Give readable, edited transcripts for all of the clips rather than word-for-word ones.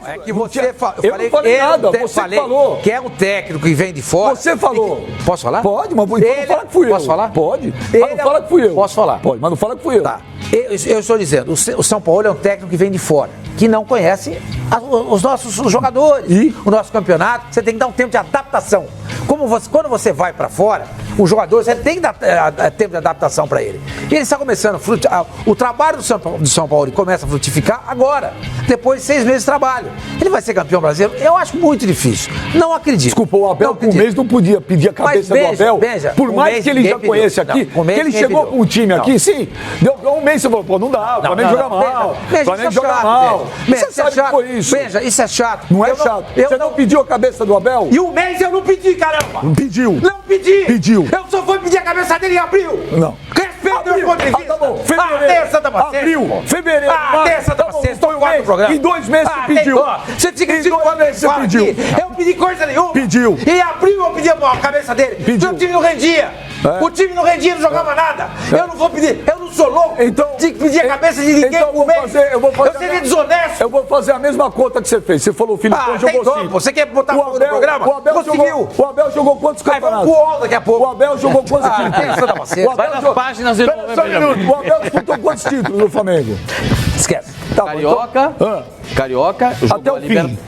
É que você falou. Eu não falei nada, você falou. Que é um técnico que vem de fora. Você falou. Posso falar? Pode, mas então não fala que fui eu. Posso falar? Pode. Mas não fala que fui eu. Posso falar? Pode, mas não fala que fui eu. Tá. Eu estou dizendo, o São Paulo é um técnico que vem de fora, que não conhece os nossos jogadores, o nosso campeonato. Você tem que dar um tempo de adaptação. Quando você vai para fora, o jogador, você tem que dar tempo de adaptação para ele. E ele está começando, o trabalho do São Paulo começa a frutificar agora, depois de 6 meses de trabalho. Ele vai ser campeão brasileiro? Eu acho muito difícil. Não acredito. Desculpa, o Abel com um mês não podia pedir a cabeça do Abel. Por mais que ele já conheça aqui, que ele chegou com um time aqui, sim, deu um mês, você falou, pô, não dá, o Flamengo joga mal. O Flamengo joga mal. Você sabe que foi isso. Veja, isso é chato. Não é chato. Você não pediu a cabeça do Abel? E um mês eu não pedi, caramba. Não pediu. Não pedi. Pediu. Eu só fui pedir a cabeça dele em abril. Não. Respeita o ponto de vista. Tá bom. Fevereiro. Santa Paciência. Abril. Fevereiro. Até Santa Paciência. Foi o programa. Em 2 meses você pediu. Você tinha que dizer quando você pediu. Eu não pedi coisa nenhuma. Pediu. Em abril eu pedi a cabeça dele. Pediu. O time não rendia. O time não rendia, não jogava nada. Eu não vou pedir. Eu não sou louco. Então, tinha que pedir a cabeça de ninguém então por mês. Eu seria desonesto. Eu vou fazer a mesma conta que você fez. Você falou, o Filipão jogou 5. Você quer botar fogo no programa? O Abel jogou quantos campeonatos? Daqui a pouco. O Abel jogou quantos títulos? Vai nas páginas e O Abel disputou quantos títulos no Flamengo? Esquece. Tá, Carioca, até o fim.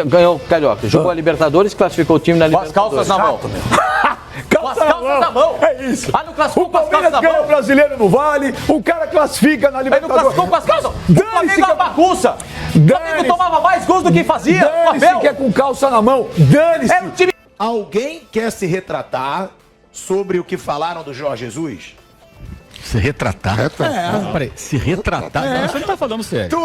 Ganhou Carioca, jogou a Libertadores, classificou o time na Libertadores. Com as calças na mão. Com as calças na mão. É isso. Ah, não classificou o com as calças Palmeiras na ganha mão. o brasileiro no Vale, o cara classifica na Ele não Libertadores. classificou com as calças. O Flamengo é uma bagunça. O Flamengo tomava mais gols do que fazia. Dane-se que é com calça na mão. Dane-se. Era um time... Alguém quer se retratar sobre o que falaram do Jorge Jesus? Se retratar? Peraí, se retratar? Não, você não tá falando sério.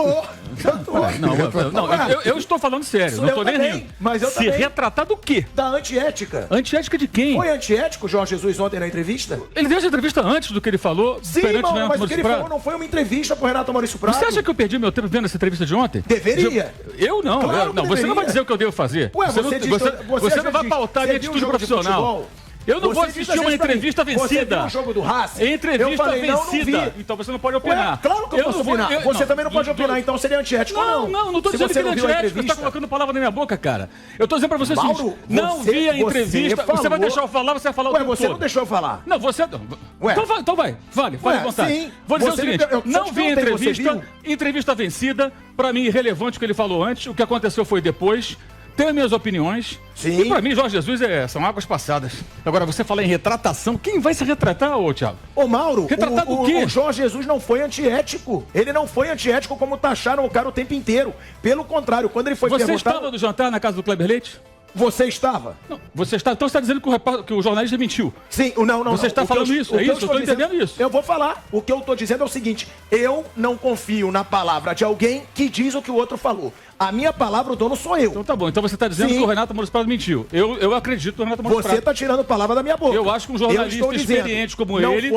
Eu estou falando sério, não tô nem rindo. Mas eu se também. retratar do quê? Da antiética. Antiética de quem? Foi antiético o Jorge Jesus ontem na entrevista? Ele deu essa entrevista antes do que ele falou. Sim, irmão, mas o que ele falou não foi uma entrevista pro Renato Maurício Prado. Você acha que eu perdi meu tempo vendo essa entrevista de ontem? Deveria. Eu não. Claro não, você não vai dizer o que eu devo fazer. Ué, você não vai pautar minha atitude profissional. Eu não vou assistir uma entrevista vencida. Você viu o jogo do Racing? Entrevista falei, vencida. Não vi. Então você não pode opinar. Ué, claro que eu posso opinar. Você também não pode opinar, então seria antiético ou não? Não tô dizendo que ele é antiético. Você tá colocando palavra na minha boca, cara. Eu tô dizendo pra você o seguinte, não vi a entrevista. Você vai deixar eu falar, você vai falar o tempo todo. Você não deixou eu falar. Não, você... Então vai. Fale à vontade. Sim. Vou dizer o seguinte, não vi a entrevista vencida. Pra mim, irrelevante o que ele falou antes. O que aconteceu foi depois. Tenho minhas opiniões. Sim. E pra mim, Jorge Jesus são águas passadas. Agora, você fala em retratação. Quem vai se retratar, ô Thiago? Ô, Mauro, retratar do quê? O Jorge Jesus não foi antiético. Ele não foi antiético como taxaram o cara o tempo inteiro. Pelo contrário, quando ele foi Você estava no jantar na casa do Kleber Leite? Você estava? Não, você está. Então você está dizendo que o jornalista mentiu? Sim, não. Você está falando isso? É isso? Eu estou entendendo isso. Eu vou falar. O que eu estou dizendo é o seguinte: eu não confio na palavra de alguém que diz o que o outro falou. A minha palavra, o dono sou eu. Então tá bom. Então você está dizendo que o Renato Maurício Prado mentiu. Eu acredito no Renato Maurício Prado. Você está tirando palavra da minha boca. Eu acho que um jornalista experiente como ele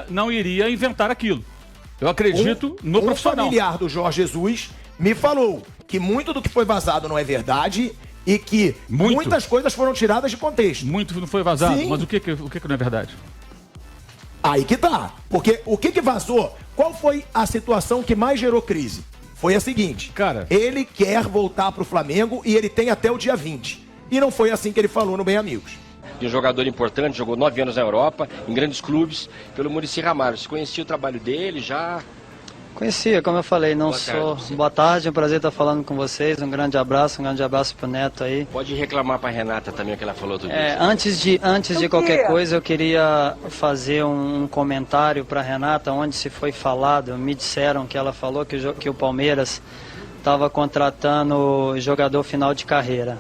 não iria inventar aquilo. Eu acredito no profissional. Um familiar do Jorge Jesus me falou que muito do que foi vazado não é verdade e que muitas coisas foram tiradas de contexto. Muito não foi vazado, Sim. Mas o que não é verdade? Aí que tá. Porque o que vazou? Qual foi a situação que mais gerou crise? Foi a seguinte, cara, ele quer voltar pro Flamengo e ele tem até o dia 20. E não foi assim que ele falou no Bem Amigos. De um jogador importante, jogou 9 anos na Europa, em grandes clubes, pelo Muricy Ramalho. Você conhecia o trabalho dele já? Conhecia, como eu falei, Boa tarde, é um prazer estar falando com vocês. Um grande abraço pro Neto aí. Pode reclamar pra Renata também o que ela falou outro dia. Antes de qualquer coisa, eu queria fazer um comentário pra Renata, onde se foi falado, me disseram que ela falou que o Palmeiras estava contratando jogador final de carreira.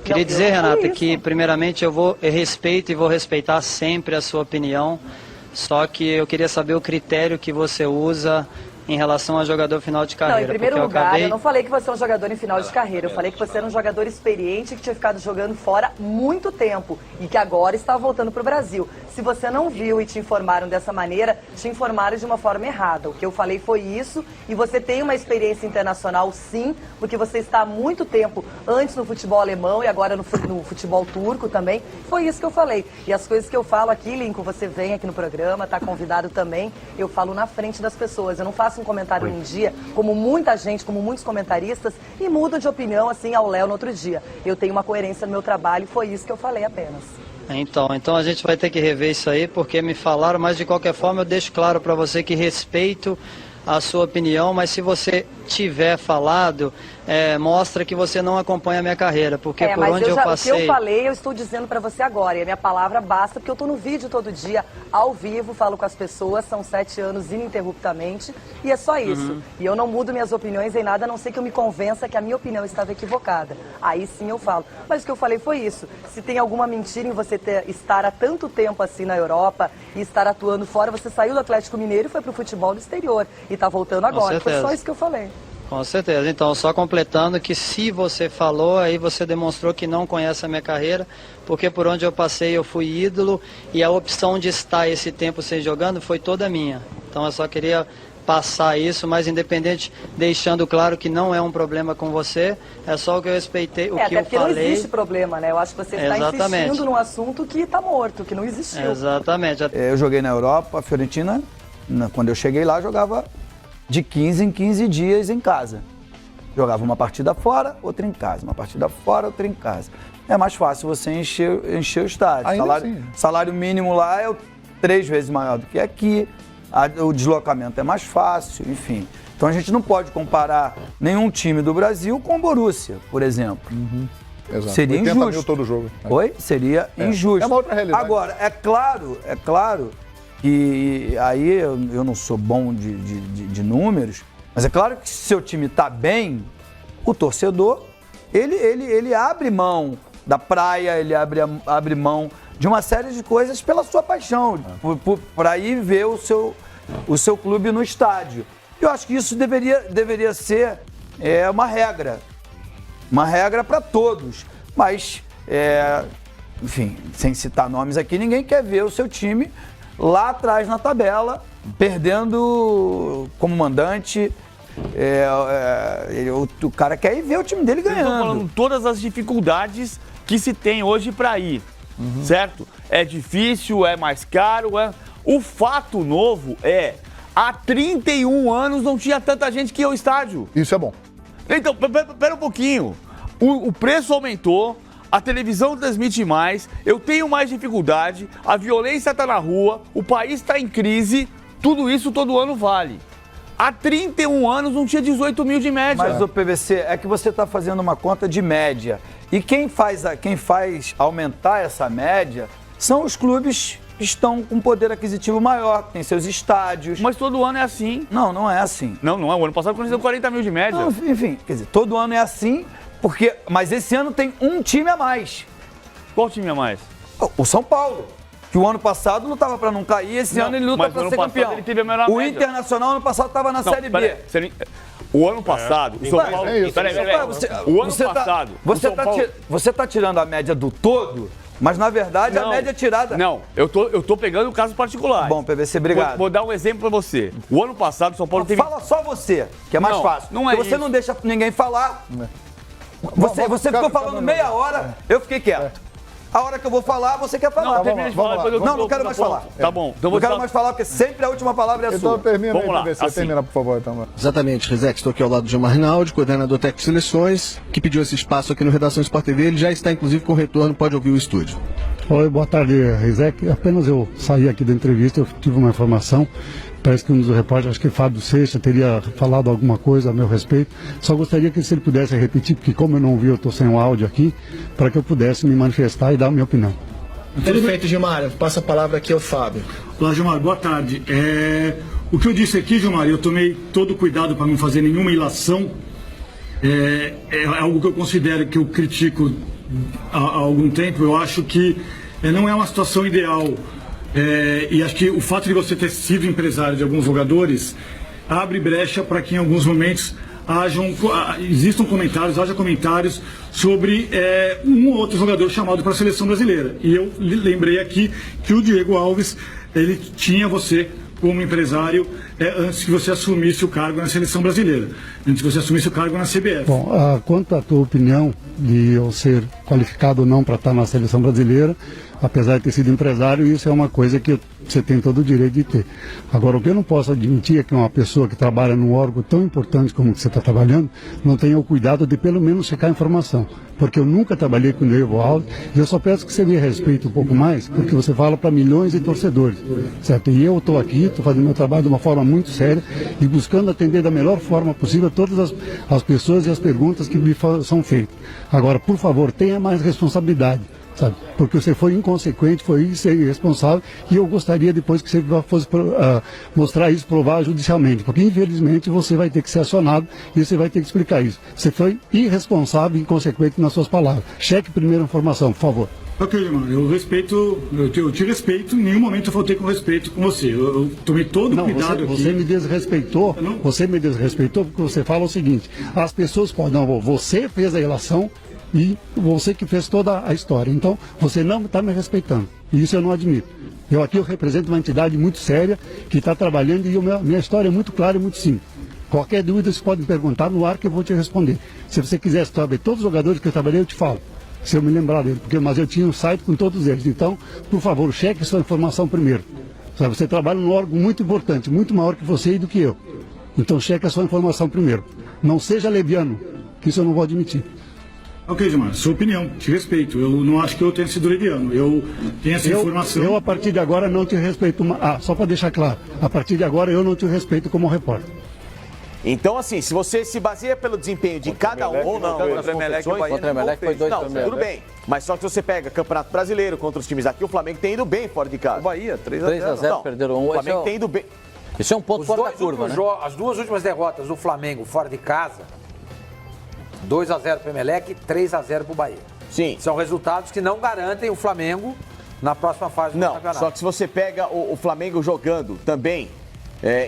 Queria dizer, Renata, que primeiramente eu respeito e vou respeitar sempre a sua opinião, só que eu queria saber o critério que você usa em relação a jogador final de carreira. Não, em primeiro lugar, eu não falei que você é um jogador em final de carreira, eu falei que você era um jogador experiente que tinha ficado jogando fora muito tempo e que agora está voltando para o Brasil. Se você não viu e te informaram dessa maneira, te informaram de uma forma errada. O que eu falei foi isso, e você tem uma experiência internacional sim, porque você está há muito tempo antes no futebol alemão e agora no futebol turco também. Foi isso que eu falei. E as coisas que eu falo aqui, Lincoln, você vem aqui no programa, está convidado também, eu falo na frente das pessoas. Eu não faço faço um comentário num dia, como muita gente, como muitos comentaristas, e mudo de opinião assim ao Léo no outro dia. Eu tenho uma coerência no meu trabalho e foi isso que eu falei apenas. Então a gente vai ter que rever isso aí, porque me falaram, mas de qualquer forma eu deixo claro para você que respeito a sua opinião, mas se você tiver falado, mostra que você não acompanha a minha carreira, porque por onde eu passei... O que eu falei, eu estou dizendo para você agora, e a minha palavra basta, porque eu estou no vídeo todo dia, ao vivo, falo com as pessoas, são 7 anos ininterruptamente, e é só isso. E eu não mudo minhas opiniões em nada, a não ser que eu me convença que a minha opinião estava equivocada. Aí sim eu falo. Mas o que eu falei foi isso. Se tem alguma mentira em você estar há tanto tempo assim na Europa e estar atuando fora, você saiu do Atlético Mineiro e foi pro futebol do exterior. E está voltando agora. Foi só isso que eu falei. Com certeza. Então, só completando que se você falou, aí você demonstrou que não conhece a minha carreira, porque por onde eu passei eu fui ídolo e a opção de estar esse tempo sem jogando foi toda minha. Então, eu só queria passar isso, mas independente, deixando claro que não é um problema com você, é só o que eu respeitei, o que eu falei. Não existe problema, né? Eu acho que você está insistindo num assunto que está morto, que não existiu. Exatamente. Eu joguei na Europa, a Fiorentina, quando eu cheguei lá, jogava de 15 em 15 dias em casa. Jogava uma partida fora, outra em casa. Uma partida fora, outra em casa. É mais fácil você encher o estádio. Salário mínimo lá é 3 vezes maior do que aqui. O deslocamento é mais fácil, enfim. Então a gente não pode comparar nenhum time do Brasil com o Borussia, por exemplo. Exato. Seria injusto. Mil todo jogo. Oi? Seria injusto. É uma outra realidade. Agora, é claro que aí eu não sou bom de números, mas é claro que se seu time está bem, o torcedor, ele abre mão da praia, ele abre mão de uma série de coisas pela sua paixão, para ir ver o seu clube no estádio. Eu acho que isso deveria ser uma regra para todos, mas, enfim, sem citar nomes aqui, ninguém quer ver o seu time lá atrás na tabela, perdendo como mandante. O cara quer ir ver o time dele ganhando. Estão falando todas as dificuldades que se tem hoje para ir, certo? É difícil, é mais caro. O fato novo há 31 anos não tinha tanta gente que ia ao estádio. Isso é bom. Então, pera um pouquinho. O preço aumentou. A televisão transmite mais, eu tenho mais dificuldade, a violência está na rua, o país está em crise, tudo isso todo ano vale. Há 31 anos não tinha 18 mil de média. Mas o PVC, é que você está fazendo uma conta de média. E quem faz aumentar essa média são os clubes que estão com poder aquisitivo maior, que tem seus estádios. Mas todo ano é assim. Não é assim. Não é. O ano passado aconteceu 40 mil de média. Não, enfim, quer dizer, todo ano é assim. Mas esse ano tem um time a mais. Qual time a mais? O São Paulo. Que o ano passado lutava para não cair, esse ano ele luta para ser campeão. Ele teve a menor média. Internacional ano passado estava na Série B. O ano passado, o São Paulo... O ano passado... Você está tirando a média do todo, mas na verdade a média é tirada... Não, eu tô pegando casos particulares. Bom, PVC, obrigado. Vou dar um exemplo para você. O ano passado o São Paulo teve... Fala só você, que é mais fácil. Não é porque você não deixa ninguém falar... Você ficou falando meia hora, eu fiquei quieto. A hora que eu vou falar, você quer falar. Não quero mais falar. Tá bom. Não quero mais falar, porque sempre a última palavra é a sua. Então termina aí, PVC. Termina, por favor. Então. Exatamente, Rizek. Estou aqui ao lado de Gilmar Rinaldi, coordenador técnico de seleções, que pediu esse espaço aqui no Redação Sport TV. Ele já está, inclusive, com retorno, pode ouvir o estúdio. Oi, boa tarde, Rizek. Apenas eu saí aqui da entrevista, eu tive uma informação. Parece que um dos repórteres, acho que Fábio Seixas, teria falado alguma coisa a meu respeito. Só gostaria que se ele pudesse repetir, porque como eu não vi, eu estou sem o áudio aqui, para que eu pudesse me manifestar e dar a minha opinião. Perfeito, Gilmar. Passa a palavra aqui ao Fábio. Olá, Gilmar. Boa tarde. O que eu disse aqui, Gilmar, eu tomei todo o cuidado para não fazer nenhuma ilação. É algo que eu considero, que eu critico há algum tempo. Eu acho que não é uma situação ideal. E acho que o fato de você ter sido empresário de alguns jogadores abre brecha para que em alguns momentos existam comentários sobre um ou outro jogador chamado para a seleção brasileira. E eu lembrei aqui que o Diego Alves, ele tinha você como empresário antes que você assumisse o cargo na seleção brasileira, antes que você assumisse o cargo na CBF. Bom, quanto à tua opinião de eu ser qualificado ou não para estar na seleção brasileira, apesar de ter sido empresário, isso é uma coisa que você tem todo o direito de ter. Agora, o que eu não posso admitir é que uma pessoa que trabalha num órgão tão importante como você está trabalhando, não tenha o cuidado de pelo menos checar a informação. Porque eu nunca trabalhei com o Neiva Alves, e eu só peço que você me respeite um pouco mais, porque você fala para milhões de torcedores, certo? E eu estou aqui, estou fazendo meu trabalho de uma forma muito séria e buscando atender da melhor forma possível todas as pessoas e as perguntas que me são feitas. Agora, por favor, tenha mais responsabilidade. Sabe? Porque você foi inconsequente, foi irresponsável, e eu gostaria depois que você fosse mostrar isso, provar judicialmente, porque infelizmente você vai ter que ser acionado e você vai ter que explicar isso. Você foi irresponsável e inconsequente nas suas palavras. Cheque primeiro a informação, por favor. Ok, irmão, eu te respeito, em nenhum momento eu faltei com respeito com você. Eu tomei todo o cuidado aqui. Você me desrespeitou, porque você fala o seguinte, as pessoas podem, não, você fez a relação e você que fez toda a história. Então, você não está me respeitando. E isso eu não admito. Eu represento uma entidade muito séria que está trabalhando e minha história é muito clara e muito simples. Qualquer dúvida você pode me perguntar no ar que eu vou te responder. Se você quiser saber todos os jogadores que eu trabalhei, eu te falo. Se eu me lembrar dele. Mas eu tinha um site com todos eles. Então, por favor, cheque sua informação primeiro. Sabe, você trabalha num órgão muito importante, muito maior que você e do que eu. Então, cheque a sua informação primeiro. Não seja leviano, que isso eu não vou admitir. Ok, Gilmar, sua opinião, te respeito. Eu não acho que eu tenha sido leviano. Eu tenho essa informação. Eu, a partir de agora, não te respeito. Só para deixar claro, a partir de agora eu não te respeito como repórter. Então, assim, se você se baseia pelo desempenho de cada um ou não, contra o Emelec foi 2 também. Tudo bem. Mas só que se você pega Campeonato Brasileiro contra os times aqui, o Flamengo tem ido bem fora de casa. O Bahia, 3-0, perderam 1. O Flamengo tem ido bem. Isso é um ponto fora da curva, né? As duas últimas derrotas do Flamengo fora de casa, 2-0 para o Emelec, 3-0 para o Bahia. Sim. São resultados que não garantem o Flamengo na próxima fase do campeonato. Só que se você pega o Flamengo jogando também,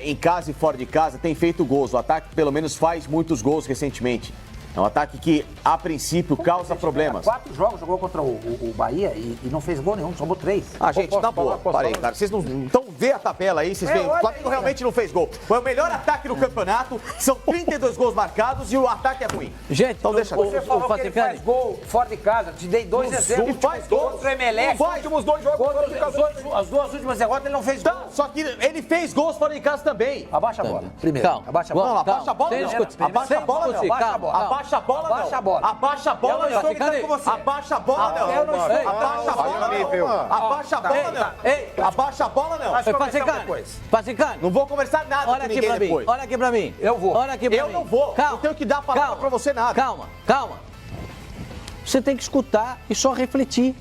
em casa e fora de casa, tem feito gols. O ataque, pelo menos, faz muitos gols recentemente. É um ataque que, a princípio, causa problemas. 4 jogos jogou contra o Bahia e não fez gol nenhum, somou 3. Gente, na boa, parei, cara. Vocês não... Então, vê a tabela aí, vocês veem. O Flamengo realmente não fez gol. Foi o melhor ataque do campeonato, são 32 gols marcados e o ataque é ruim. Gente, então deixa você falou que ele faz gol fora de casa, te dei 2 exemplos. Ele faz gol contra o Emelec. Os últimos 2 jogos fora de casa. As 2 últimas derrotas ele não fez gol. Só que ele fez gols fora de casa também. Abaixa a bola. Primeiro. Calma. Abaixa a bola. Não, abaixa a bola não. Abaixa a bola não. Abaixa a bola não. Abaixa a bola não. Abaixa a bola não. Abaixa a bola não. Abaixa a bola não. Eu não estou. Abaixa a bola não. Abaixa a bola não. Abaixa a bola não. Facicano. Não vou conversar nada com ninguém depois. Olha aqui pra mim. Eu vou. Olha aqui pra mim. Eu não vou. Não tenho que dar a palavra pra você nada. Calma. Você tem que escutar e só refletir.